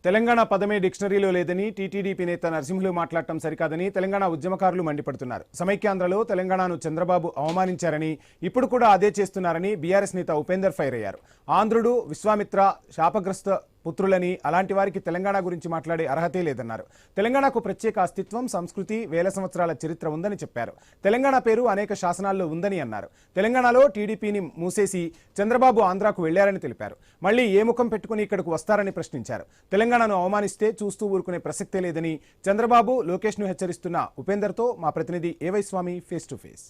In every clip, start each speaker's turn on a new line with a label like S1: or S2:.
S1: తెలంగాణ పదమే డిక్షనరీలో లేదని టీటీడీపీ నేత నరసింహులు మాట్లాడటం సరికాదని తెలంగాణ ఉద్యమకారులు మండిపడుతున్నారు. సమైక్యాంధ్రలో తెలంగాణను చంద్రబాబు అవమానించారని, ఇప్పుడు కూడా అదే చేస్తున్నారని బీఆర్ఎస్ నేత ఉపేందర్ ఫైర్ అయ్యారు. ఆంధ్రుడు, విశ్వామిత్ర శాపగ్రస్త పుత్రులని, అలాంటి వారికి తెలంగాణ గురించి మాట్లాడే అర్హతే లేదన్నారు. తెలంగాణకు ప్రత్యేక అస్తిత్వం, సంస్కృతి, వేల సంవత్సరాల చరిత్ర ఉందని చెప్పారు. తెలంగాణ పేరు అనేక శాసనాల్లో ఉందని అన్నారు. తెలంగాణలో టీడీపీని మూసేసి చంద్రబాబు ఆంధ్రాకు వెళ్లారని తెలిపారు. మళ్లీ ఏ ముఖం పెట్టుకుని ఇక్కడకు వస్తారని ప్రశ్నించారు. తెలంగాణను అవమానిస్తే చూస్తూ ఊరుకునే ప్రసక్తే లేదని చంద్రబాబు, లోకేష్ ను హెచ్చరిస్తున్న ఉపేందర్తో మా ప్రతినిధి A Y Swamy face to face.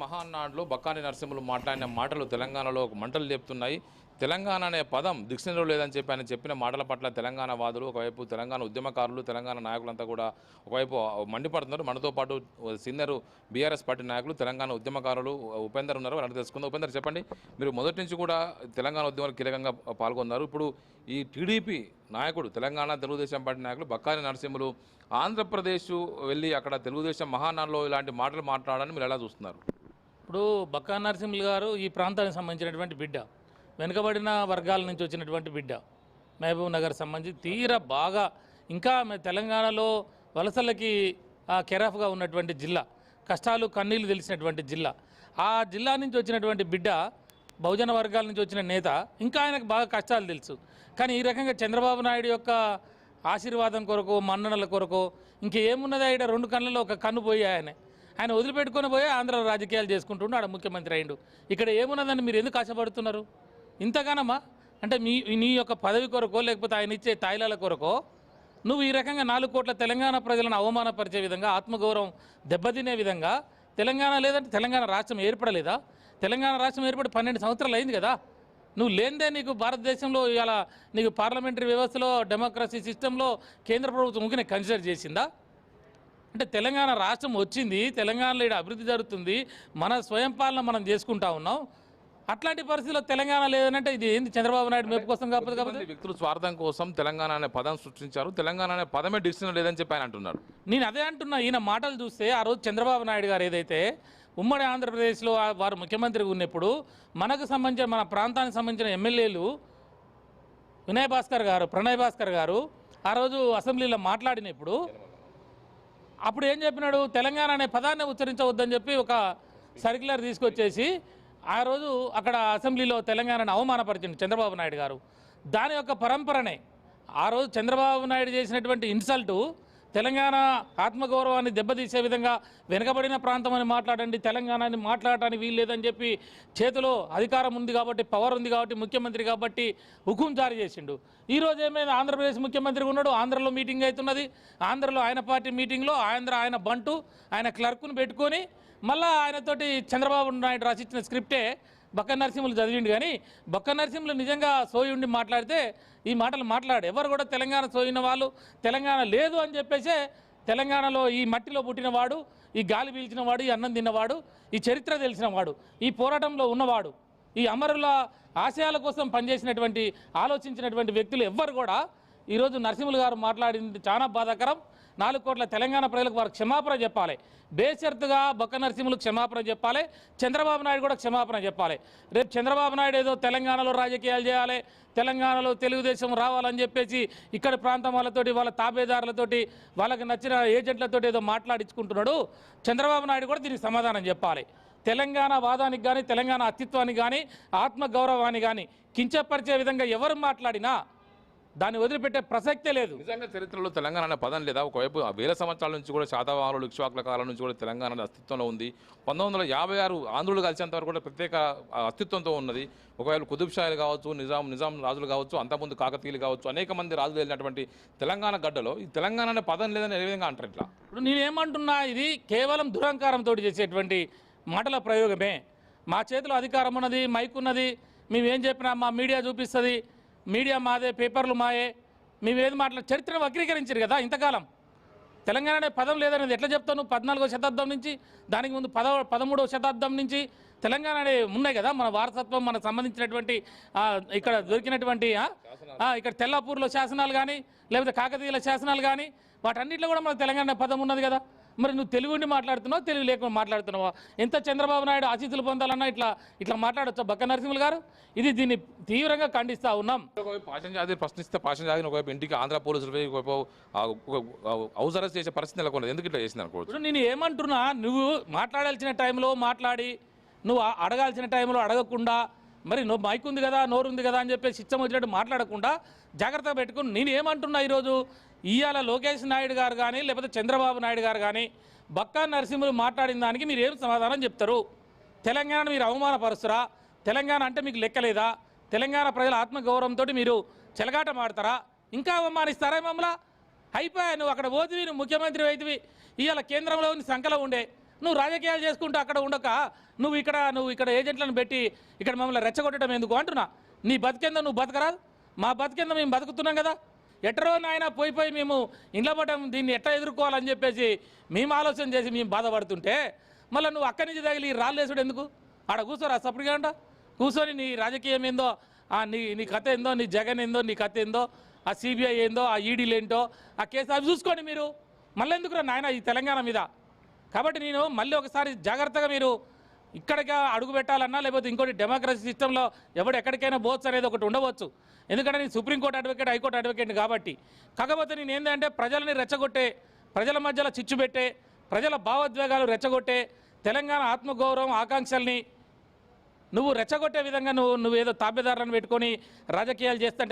S2: మహానాడులో బక్కాని నరసింహులు మాట్లాడిన మాటలు తెలంగాణలో మంటలు లేపుతున్నాయి. తెలంగాణ అనే పదం డిక్షనరీలో లేదని చెప్పి ఆయన చెప్పిన మాటల పట్ల తెలంగాణ వాదులు, ఒకవైపు తెలంగాణ ఉద్యమకారులు, తెలంగాణ నాయకులంతా కూడా ఒకవైపు మండిపడుతున్నారు. మనతో పాటు సీనియర్ బీఆర్ఎస్ పార్టీ నాయకులు, తెలంగాణ ఉద్యమకారులు ఉపేందర్ ఉన్నారు. అని తెలుసుకుందాం. ఉపేందర్, చెప్పండి, మీరు మొదటి నుంచి కూడా తెలంగాణ ఉద్యమాలు కీలకంగా పాల్గొన్నారు. ఇప్పుడు ఈ టీడీపీ నాయకుడు, తెలంగాణ తెలుగుదేశం పార్టీ నాయకులు బక్కాని నరసింహులు ఆంధ్రప్రదేశ్ వెళ్ళి అక్కడ తెలుగుదేశం మహానాడులో ఇలాంటి మాటలు మాట్లాడాలని మీరు ఎలా చూస్తున్నారు?
S3: ఇప్పుడు బక్కాని నరసింహులు గారు ఈ ప్రాంతానికి సంబంధించినటువంటి బిడ్డ, వెనుకబడిన వర్గాల నుంచి వచ్చినటువంటి బిడ్డ, మహబూబ్ నగర్ సంబంధించి తీరా బాగా ఇంకా తెలంగాణలో వలసలకి కెరాఫ్గా ఉన్నటువంటి జిల్లా, కష్టాలు కన్నీళ్లు తెలిసినటువంటి జిల్లా, ఆ జిల్లా నుంచి వచ్చినటువంటి బిడ్డ, బహుజన వర్గాల నుంచి వచ్చిన నేత, ఇంకా ఆయనకు బాగా కష్టాలు తెలుసు. కానీ ఈ రకంగా చంద్రబాబు నాయుడు యొక్క ఆశీర్వాదం కొరకు, మన్ననల కొరకు ఇంకేమున్నది, ఆయన రెండు కళ్ళలో ఒక కన్ను పోయి ఆయన వదిలిపెట్టుకొని పోయి ఆంధ్ర రాజకీయాలు చేసుకుంటుండే ఆడ ముఖ్యమంత్రి అయిండు. ఇక్కడ ఏమున్నదని మీరు ఎందుకు ఆశపడుతున్నారు ఇంతగానమ్మా? అంటే నీ యొక్క పదవి కొరకో, లేకపోతే ఆయన ఇచ్చే తాయిలాల కొరకో నువ్వు ఈ రకంగా 4 కోట్ల తెలంగాణ ప్రజలను అవమానపరిచే విధంగా, ఆత్మగౌరవం దెబ్బతినే విధంగా తెలంగాణ లేదంటే తెలంగాణ రాష్ట్రం ఏర్పడలేదా? తెలంగాణ రాష్ట్రం ఏర్పడి 12 సంవత్సరాలు అయింది కదా. నువ్వు లేనిదే నీకు భారతదేశంలో ఇలా నీకు పార్లమెంటరీ వ్యవస్థలో, డెమోక్రసీ సిస్టంలో కేంద్ర ప్రభుత్వం ఊరికే కన్సిడర్ చేసిందా? అంటే తెలంగాణ రాష్ట్రం వచ్చింది, తెలంగాణలో ఇక్కడ అభివృద్ధి జరుగుతుంది, మన స్వయం పాలన మనం చేసుకుంటా ఉన్నాం. అట్లాంటి పరిస్థితుల్లో తెలంగాణ లేదనంటే ఇది ఏంది? చంద్రబాబు నాయుడు మేపు కోసం కాకపోతే
S2: వ్యక్తుల స్వార్థం కోసం తెలంగాణ అనే పదం సృష్టించారు. తెలంగాణ అనే పదమే డిక్షనరీ లేదని చెప్పి ఆయన అంటున్నారు.
S3: నేను అదే అంటున్నా. ఈయన మాటలు చూస్తే ఆ రోజు చంద్రబాబు నాయుడు గారు ఏదైతే ఉమ్మడి ఆంధ్రప్రదేశ్లో వారు ముఖ్యమంత్రిగా ఉన్నప్పుడు మనకు సంబంధించిన, మన ప్రాంతానికి సంబంధించిన ఎమ్మెల్యేలు ప్రణయ్ భాస్కర్ గారు ఆ రోజు అసెంబ్లీలో మాట్లాడినప్పుడు అప్పుడు ఏం చెప్పినాడు? తెలంగాణ అనే పదాన్ని ఉచ్చరించవద్దని చెప్పి ఒక సర్క్యులర్ తీసుకొచ్చేసి ఆ రోజు అక్కడ అసెంబ్లీలో తెలంగాణను అవమానపరిచింది చంద్రబాబు నాయుడు గారు. దాని యొక్క పరంపరనే ఆ రోజు చంద్రబాబు నాయుడు చేసినటువంటి ఇన్సల్టు తెలంగాణ ఆత్మగౌరవాన్ని దెబ్బతీసే విధంగా వెనుకబడిన ప్రాంతం అని మాట్లాడండి, తెలంగాణని మాట్లాడటానికి వీలు లేదని చెప్పి చేతిలో అధికారం ఉంది కాబట్టి, పవర్ ఉంది కాబట్టి, ముఖ్యమంత్రి కాబట్టి హుకుం జారీ చేసిండు. ఈరోజు ఏమైనా ఆంధ్రప్రదేశ్ ముఖ్యమంత్రి ఉన్నాడు, ఆంధ్రలో మీటింగ్ అవుతున్నది, ఆంధ్రలో ఆయన పార్టీ మీటింగ్లో ఆయన బంటు, ఆయన క్లర్క్ను పెట్టుకొని మళ్ళీ ఆయనతోటి చంద్రబాబు నాయుడు రాసిచ్చిన స్క్రిప్టే బక్కాని నరసింహులు చదివిండు. కానీ బక్కాని నరసింహులు నిజంగా సోయి ఉండి మాట్లాడితే ఈ మాటలు మాట్లాడు. ఎవరు కూడా తెలంగాణ సోయిన వాళ్ళు, తెలంగాణ లేదు అని చెప్పేసే, తెలంగాణలో ఈ మట్టిలో పుట్టినవాడు, ఈ గాలి పీల్చినవాడు, ఈ అన్నం తిన్నవాడు, ఈ చరిత్ర తెలిసినవాడు, ఈ పోరాటంలో ఉన్నవాడు, ఈ అమరుల ఆశయాల కోసం పనిచేసినటువంటి, ఆలోచించినటువంటి వ్యక్తులు ఎవ్వరు కూడా ఈరోజు నరసింహులు గారు మాట్లాడింది చాలా బాధాకరం. 4 కోట్ల తెలంగాణ ప్రజలకు వారు క్షమాపణ చెప్పాలి. బేషరతుగా బక్కాని నరసింహులు క్షమాపణ చెప్పాలి, చంద్రబాబు నాయుడు కూడా క్షమాపణ చెప్పాలి. రేపు చంద్రబాబు నాయుడు ఏదో తెలంగాణలో రాజకీయాలు చేయాలి, తెలంగాణలో తెలుగుదేశం రావాలని చెప్పేసి ఇక్కడ ప్రాంతం వాళ్ళతోటి, వాళ్ళ తాబేదారులతోటి, వాళ్ళకి నచ్చిన ఏజెంట్లతోటి ఏదో మాట్లాడించుకుంటున్నాడు. చంద్రబాబు నాయుడు కూడా దీనికి సమాధానం చెప్పాలి. తెలంగాణ వాదానికి కానీ, తెలంగాణ అస్తిత్వానికి కానీ, ఆత్మగౌరవాన్ని కానీ కించపరిచే విధంగా ఎవరు మాట్లాడినా దాన్ని వదిలిపెట్టే ప్రసక్తే లేదు.
S2: నిజంగా చరిత్రలో తెలంగాణ అనే పదం లేదా? ఒకవైపు వేల సంవత్సరాల నుంచి కూడా, శాతవాహనులు, ఇక్ష్వాకుల కాలం నుంచి కూడా తెలంగాణ అస్తిత్వంలో ఉంది. 1956 ఆంధ్రులు కలిసేంత వరకు కూడా ప్రత్యేక అస్తిత్వంతో ఉన్నది. ఒకవేళ కుతుబ్ షాలు కావచ్చు, నిజాం రాజులు కావచ్చు, అంతకుముందు కాకతీయులు కావచ్చు, అనేక మంది రాజులు వెళ్ళినటువంటి తెలంగాణ గడ్డలో ఈ తెలంగాణ అనే పదం లేదని ఏ విధంగా అంటారు? ఇట్లా
S3: ఇప్పుడు నేనేమంటున్నా, ఇది కేవలం దురహంకారంతో చేసేటువంటి మాటల ప్రయోగమే. మా చేతిలో అధికారం ఉన్నది, మైక్ ఉన్నది, మేమేం చెప్పినా మా మీడియా చూపిస్తుంది, మీడియా మాదే, పేపర్లు మాయే, మేమేది చరిత్రను వక్రీకరించారు కదా ఇంతకాలం. తెలంగాణ అనే పదం లేదనేది ఎట్లా చెప్తాను? 14వ శతాబ్దం నుంచి, దానికి ముందు 13వ శతాబ్దం నుంచి తెలంగాణ అనే ఉన్నాయి కదా. మన వారసత్వం, మనకు సంబంధించినటువంటి ఇక్కడ దొరికినటువంటి ఇక్కడ తెల్లాపూర్లో శాసనాలు కానీ, లేకపోతే కాకతీయుల శాసనాలు కానీ, వాటన్నిటిలో కూడా మన తెలంగాణ పదం ఉన్నది కదా. మరి నువ్వు తెలుగు ఉండి మాట్లాడుతున్నావు, తెలుగు లేకుండా మాట్లాడుతున్నావా? ఎంత చంద్రబాబు నాయుడు ఆశీస్సులు పొందాలన్నా ఇట్లా మాట్లాడొచ్చా బక్క నరసింహులు గారు? దీన్ని తీవ్రంగా ఖండిస్తూ ఉన్నాం.
S2: ఒకవైపు పాషం జాతి ప్రశ్నిస్తే పాషం జాతిని ఒకవైపు ఇంటికి ఆంధ్ర పోలీసులు పోయి ఒకవైపు హౌస్ అరెస్ట్ చేసే పరిస్థితి నెలకొన్నది. ఎందుకు ఇట్లా చేసింది అనుకోవచ్చు.
S3: ఇప్పుడు నేను ఏమంటున్నా, నువ్వు మాట్లాడాల్సిన టైంలో మాట్లాడి, నువ్వు అడగాల్సిన టైంలో అడగకుండా, మరి నువ్వు మైక్ ఉంది కదా, నోరు ఉంది కదా అని చెప్పేసి ఇష్టం వచ్చినట్టు మాట్లాడకుండా జాగ్రత్తగా పెట్టుకుని, నేను ఏమంటున్నా ఈరోజు ఇవాళ లోకేష్ నాయుడు గారు కానీ లేకపోతే చంద్రబాబు నాయుడు గారు కానీ బక్కా నరసింహులు మాట్లాడిన దానికి మీరు ఏం సమాధానం చెప్తారు? తెలంగాణను మీరు అవమానపరుస్తురా? తెలంగాణ అంటే మీకు లెక్కలేదా? తెలంగాణ ప్రజల ఆత్మగౌరవంతో మీరు చెలగాట మాడతారా? ఇంకా అవమానిస్తారా మమ్మల్ని? అయిపోయా, నువ్వు అక్కడ పోతివి, నువ్వు ముఖ్యమంత్రి అయితివి, ఇవాళ కేంద్రంలో సంకలం ఉండే, నువ్వు రాజకీయాలు చేసుకుంటూ అక్కడ ఉండక నువ్వు ఇక్కడ ఏజెంట్లను పెట్టి ఇక్కడ మమ్మల్ని రెచ్చగొట్టడం ఎందుకు అంటున్నా? నీ బతికేందో నువ్వు బతకరాదు, మా బతికేందో మేము బతుకుతున్నాం కదా. ఎట్టరో నాయన పోయి మేము ఇంట్లో పడడం, దీన్ని ఎట్లా ఎదుర్కోవాలని చెప్పేసి మేము ఆలోచన చేసి మేము బాధపడుతుంటే మళ్ళీ నువ్వు అక్కడి నుంచి తగిలి రాళ్ళు వేసుడు ఎందుకు? ఆడ కూర్చోరా సపరేట్గా అంట, కూర్చొని నీ రాజకీయం ఏందో, నీ కథ ఏందో, నీ జగన్ ఏందో, నీ కథ ఏందో, ఆ సిబిఐ ఏందో, ఆ ఈడీలు ఏంటో, ఆ కేసు అవి చూసుకోండి మీరు. మళ్ళీ ఎందుకురా నాయన ఈ తెలంగాణ మీద? కాబట్టి నేను మళ్ళీ ఒకసారి జాగ్రత్తగా మీరు ఇక్కడికి అడుగు పెట్టాలన్నా లేకపోతే ఇంకోటి డెమోక్రసీ సిస్టంలో ఎవడు ఎక్కడికైనా పోవచ్చు అనేది ఒకటి ఉండవచ్చు. ఎందుకంటే నేను సుప్రీంకోర్టు అడ్వకేట్, హైకోర్టు అడ్వకేట్ కాబట్టి. కాకపోతే నేను ఏంటంటే ప్రజలని రెచ్చగొట్టే, ప్రజల మధ్యలో చిచ్చు పెట్టే, ప్రజల భావోద్వేగాలు రెచ్చగొట్టే, తెలంగాణ ఆత్మగౌరవం ఆకాంక్షల్ని నువ్వు రెచ్చగొట్టే విధంగా నువ్వు ఏదో తాబేదారులను పెట్టుకొని రాజకీయాలు చేస్తే